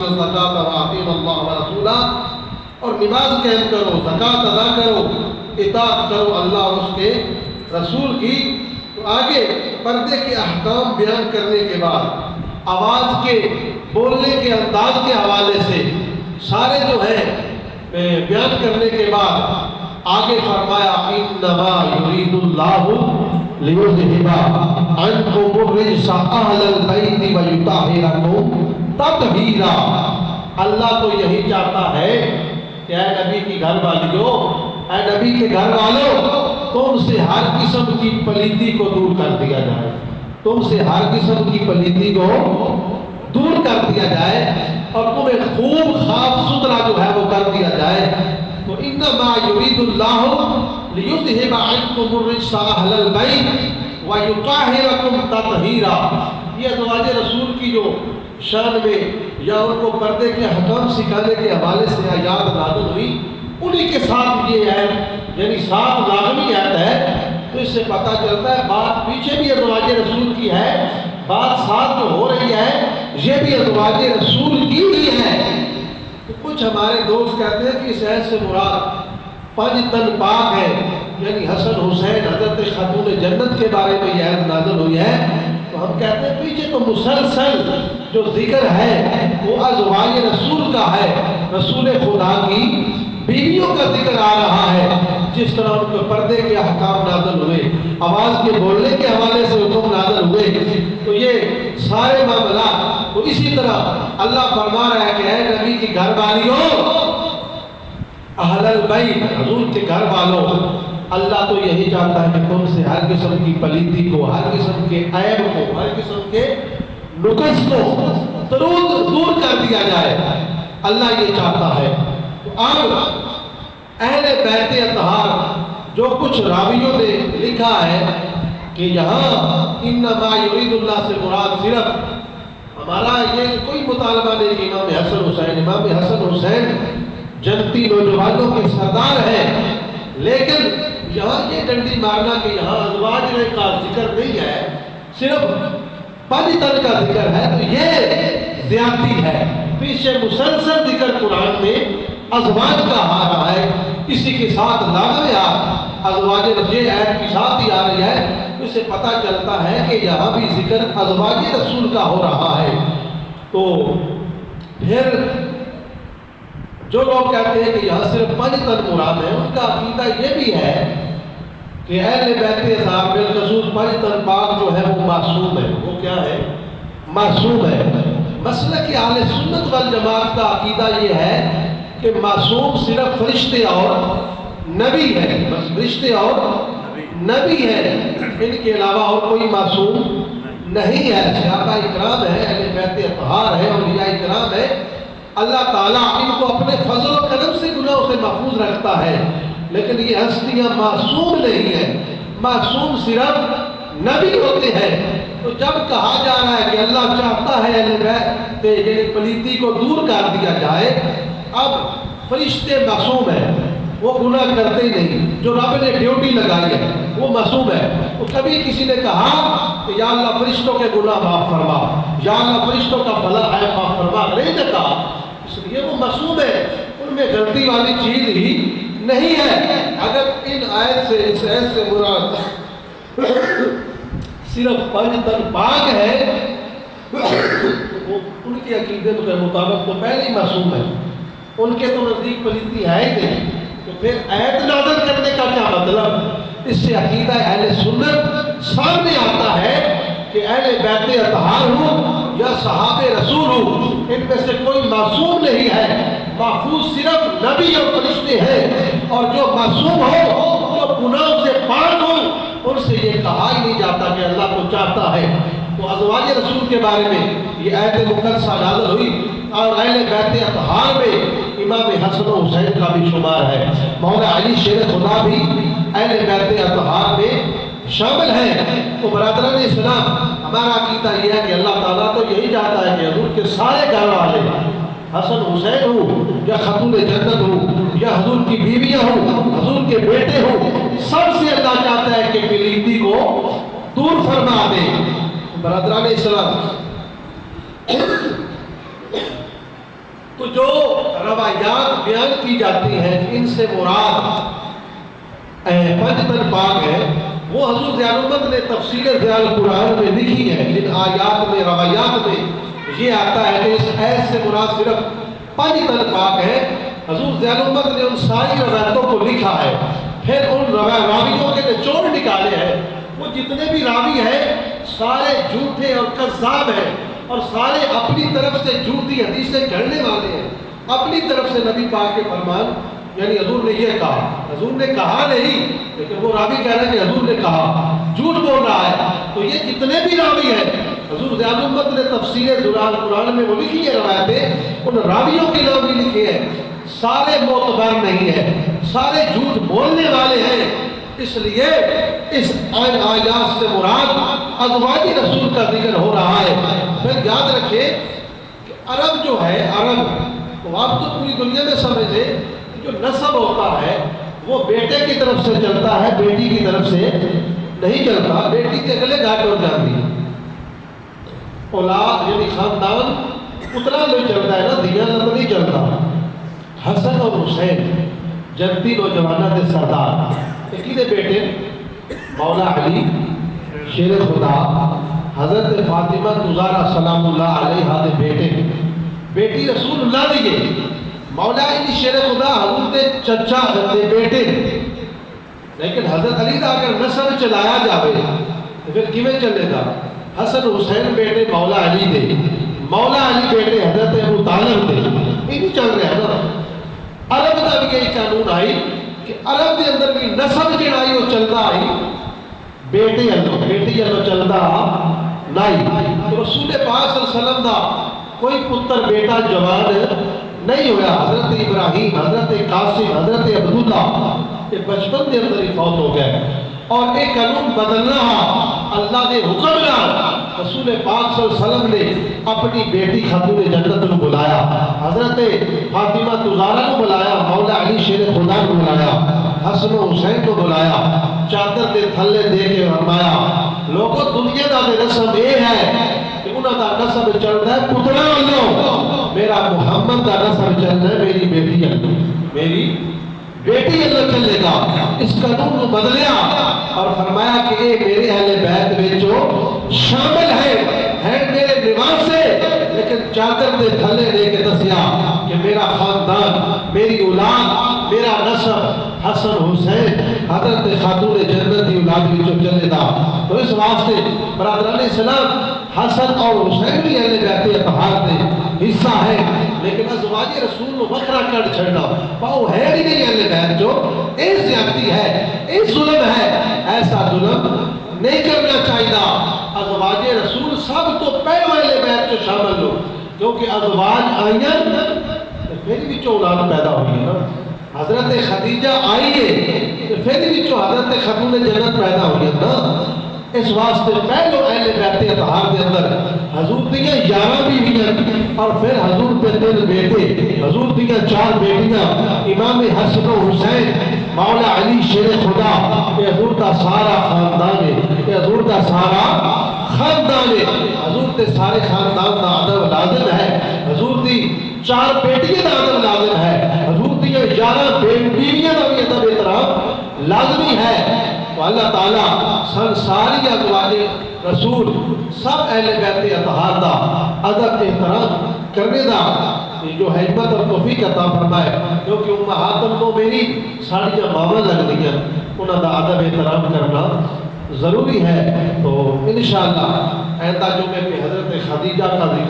زکات واطیعوا اللہ ورسولہ، اور نماز قائم کرو، زکات ادا کرو، اطاعت کرو اللہ اور اس کے رسول کی۔ تو آگے پردے کے احکام بیان کرنے کے بعد آواز کے بولنے کے انداز کے حوالے سے سارے جو ہے بیان کرنے کے بعد آگے فرمایا انما یرید اللہ لیذھب عنکم الرجس اہل البیت ویطہرکم تطہیرا۔ اللہ تو یہی چاہتا ہے کہ اے نبی کی گھر والیوں، اے نبی کے گھر والوں، تم سے ہر قسم کی پلیتی کو دور کر دیا جائے، تم سے ہر قسم کی پلیتی کو دور کر دیا جائے اور تمہیں خوب صاف ستھرا جو ہے وہ کر دیا جائے۔ تو انما یرید اللہ لیذھب عنکم الرجس اہل البیت ویطہرکم تطہیرا۔ یہ ازواج رسول کی جو شان میں یا ان کو پردے کے حکام سکھانے کے حوالے سے آیات نازل ہوئی، انہی کے ساتھ یہ ہے، یعنی ساتھ لازمی آیت ہے۔ تو اس سے پتہ چلتا ہے بات پیچھے بھی ازواج رسول کی ہے، بات ساتھ جو ہو رہی ہے یہ بھی ازواج رسول کی ہی ہے۔ تو کچھ ہمارے دوست کہتے ہیں کہ اس آیت سے مراد 5 تن پاک ہے، یعنی حسن حسین حضرت خاتون جنت کے بارے میں یہ آیت نازل ہوئی ہے۔ تو ہم کہتے ہیں پیچھے تو مسلسل جو ذکر ہے وہ ازواج رسول کا ہے، رسول خدا کی بیویوں کا ذکر آ رہا ہے۔ جس طرح ان کے پردے کے احکام نازل ہوئے، آواز کے بولنے کے حوالے سے حکم نازل ہوئے، تو یہ سارے معاملات تو اسی طرح اللہ فرما رہا ہے کہ اے نبی کی گھر والیوں، اہل البیت، حضور کے گھر والوں، اللہ تو یہی چاہتا ہے کہ تم سے ہر قسم کی پلیتی کو، ہر قسم کے عیب کو، ہر قسم کے نقص کو دور کر دیا جائے۔ اللہ یہ چاہتا ہے۔ تو اب اہل بیت اطہار جو کچھ راویوں نے لکھا ہے کہ یہاں انما یرید اللہ سے مراد صرف ہمارا یہ کوئی مطالبہ نہیں کہ امام حسن حسین جنتی نوجوانوں کے سردار ہیں، لیکن یہاں یہ ڈنڈی مارنا کہ یہاں ازواج کا ذکر نہیں ہے، صرف 5 تن کا ذکر ہے، تو یہ زیادتی ہے۔ پیچھے مسلسل ذکر قرآن میں ازواج کا آ رہا ہے، اسی کے ساتھ لازم ازواج یہ آیت کے ساتھ ہی آ رہی ہے۔ اس سے پتہ چلتا ہے کہ یہاں بھی ذکر ازواج رسول کا ہو رہا ہے۔ تو پھر جو لوگ کہتے ہیں کہ یہاں صرف 5 تن مراد ہے، ان کا عقیدہ یہ بھی ہے کہ اہل بیت اطہار بالخصوص 5 تن پاک جو ہے وہ معصوم ہے۔ وہ کیا ہے؟ معصوم ہے۔ مسلک اہل سنت والجماعت کا عقیدہ یہ ہے کہ معصوم صرف فرشتے اور نبی ہے، بس فرشتے اور نبی ہے، ان کے علاوہ اور کوئی معصوم نہیں ہے۔ صحابہ اکرام ہے، اہل بیت اطہار ہے، اولیاء اکرام ہے، اللہ تعالیٰ ان کو اپنے فضل و کرم سے گناہوں سے محفوظ رکھتا ہے، لیکن یہ ہستیاں معصوم نہیں ہیں۔ معصوم صرف نبی ہوتے ہیں۔ تو جب کہا جا رہا ہے کہ اللہ چاہتا ہے اہل بیت یعنی پلیتی کو دور کر دیا جائے، اب فرشتے معصوم ہیں، وہ گناہ کرتے نہیں، جو رب نے ڈیوٹی لگائی ہے وہ معصوم ہے۔ تو کبھی کسی نے کہا کہ یا اللہ فرشتوں کے گناہ معاف فرما، یا اللہ فرشتوں کا بھلا ہے معاف فرما، نہیں نے کہا، اس لیے وہ معصوم ہے، ان میں غلطی والی چیز ہی نہیں ہے۔ اگر ان آیت سے اس آیت سے مراد صرف 5 تن پاک ہے تو وہ ان کے عقیدے کے مطابق تو پہلے ہی معصوم ہے، ان کے تو نزدیک پلیتی ہے ہی نہیں، تو پھر آیت نازل کرنے کا کیا مطلب؟ اس سے عقیدہ اہل سنت سامنے آتا ہے کہ اہل بیت اطہار ہوں یا صحابہ رسول ہوں، ان میں سے کوئی معصوم نہیں ہے، محفوظ صرف نبی اور فرشتے ہیں، اور جو معصوم ہو، جو گناہوں سے پاک ہو، ان سے یہ کہا ہی نہیں جاتا کہ اللہ کو چاہتا ہے۔ تو ازواج رسول کے بارے میں یہ آیت مقدسہ نازل ہوئی، اور اہل بیت اطہار میں امام حسن و حسین کا بھی شمار ہے، مولا علی شیر خدا بھی اہل بیت اطہار میں شامل ہیں۔ تو برادران اسلام، ہمارا عقیدہ یہ ہے کہ اللہ تعالیٰ تو یہی چاہتا ہے کہ حضور کے سارے گھر والے، حسن حسین ہوں یا خاتون جنت ہوں یا حضور کی بیویاں ہوں، حضور کے بیٹے ہوں، سب سے اللہ چاہتا ہے کہ پلیتی کو دور فرما دے۔ برادران اسلام، تو جو روایات بیان کی جاتی ہیں ان سے مراد پنج تن پاک ہے، وہ حضور ضیاء الامت نے تفسیر ضیاء القرآن میں لکھی ہے، جن آیات میں روایات میں یہ آتا ہے کہ اس ایس سے مراد صرف پنج تن پاک ہے۔ حضور ضیاء الامت نے ان ساری روایتوں کو لکھا ہے، پھر ان راویوں کے نچوڑ نکالے ہیں۔ وہ جتنے بھی راوی ہیں سارے جھوٹے اور کذاب ہیں، اور سارے اپنی طرف سے جھوٹی حدیثیں گھڑنے والے ہیں، اپنی طرف سے نبی پاک کے فرمان یعنی حضور نے یہ کہا، حضور نے کہا نہیں، لیکن وہ راوی کہہ رہا ہے کہ حضور نے کہا، جھوٹ بول رہا ہے۔ تو یہ جتنے بھی راوی ہیں حضور ضیاء الامت نے تفسیر ضیاء القرآن میں وہ لکھی ہے روایتیں، ان راویوں کے نام بھی لکھے ہیں، سارے معتبر نہیں ہیں، سارے جھوٹ بولنے والے ہیں۔ اس لیے اس آیات سے مراد ازواج رسول کا ذکر ہو رہا ہے۔ پھر یاد رکھیں کہ عرب جو ہے، عرب تو آپ تو پوری دنیا میں سمجھے جو نسب ہوتا ہے وہ بیٹے کی طرف سے چلتا ہے، بیٹی کی طرف سے نہیں چلتا، بیٹی کے گلے گھاٹ ہو جاتی ہے۔ اولاد یعنی خاندان اتنا نہیں چلتا ہے نا، دیانت نہیں چلتا۔ حسن اور حسین جنتی نوجوانہ دے سردار، ایک بیٹے مولا علی شیر خدا، حضرت فاطمہ زہرا سلام اللہ علیہا دے بیٹے، بیٹی رسول اللہ دیئے مولا علی شیر خدا حضرت چچا دے بیٹے، لیکن حضرت علی دا اگر نسل چلایا جاوے تو پھر کیویں چلے گا؟ حسن حسین بیٹے مولا علی دے، مولا علی بیٹے حضرت ابو طالب دے، یہ نہیں چل رہا ہے نا۔ عرب دا بھی یہی قانون آئی کہ عرب دے اندر بھی نسب جڑائی وہ چلتا آئی، بیٹی اللہ چلتا نہیں۔ تو رسول پاک صلی اللہ علیہ وسلم دا کوئی پتر بیٹا جوان نہیں ہویا۔ حضرت ابراہیم، حضرت قاسم، حضرت عبداللہ یہ بچپن دے اندر ہی فوت ہو گئے، اور ایک قانون بدلنا اللہ نے حکم نہ رسول پاک صلی اللہ علیہ وسلم نے اپنی بیٹی خاتون جنت کو بلایا، حضرت فاطمہ زہرا کو بلایا، مولا علی شیر خدا کو بلایا، حسن و حسین کو بلایا، چادر دے تھلے دے کے فرمایا لوگوں دنیا دا دے نسب یہ ہے کہ انہاں دا نسب چلتا ہے پترا والوں، میرا محمد دا نسب چلتا ہے میری بیٹی اللہ، میری بیٹی اللہ چلے گا۔ اس قانون کو بدلیا اور فرمایا کہ اے میرے اہل بیت وچوں شامل ہے میرے نواز سے، لیکن چادر دے تھلے دے کے دسیا کہ میرا خاندان، میری اولاد، میرا نسب حسن حسین حضرت خاتون جنت کی اولاد وچوں چلے گا۔ تو اس واسطے برادران اسلام حسن اور حسین بھی اہل بیت اطہار دے حصہ ہے، لیکن ازواج رسول کو وکھرا کر چھڑنا پاؤ ہے ہی نہیں اہل بیت جو اے زیادتی ہے، اے ظلم ہے، ایسا ظلم نہیں کرنا چاہیے۔ ازواج رسول سب تو پہلے اہل بیت جو شامل ہو، کیونکہ ازواج آئیں پھر بھی جو اولاد پیدا ہوئی ہے، حضرت خدیجہ آئیے پھر بھی جو حضرت خاتون جنت پیدا ہوئی ہے نا۔ اس واسطے پہلو اہل بیت اطہار کے اندر حضور دیاں 11 بیویاں اور پھر حضور کے 3 بیٹے، حضور دیاں 4 بیٹیاں، امام حسن و حسین، مولا علی شیر خدا، کہ حضور دا سارا خاندان ہے، کہ حضور دا سارا خاندان ہے، حضور تے سارے خاندان دا ادب لازم ہے، حضور دی 4 بیٹیاں دا ادب لازم ہے، حضور دیاں 11 بیویاں دا بھی ادب احترام لازمی ہے۔ تو اللہ تعالیٰ ساری ازواج رسول سب اہل بیت اطہار دا ادب احترام کرنے دا جو حکمت اور توفیق عطا فرمائے، کیونکہ امہات المومنین ساری ماواں لگ دیا، انہاں دا ادب احترام کرنا ضروری ہے۔ تو انشاءاللہ آئندہ جمعے پہ حضرت خدیجہ کا ذکر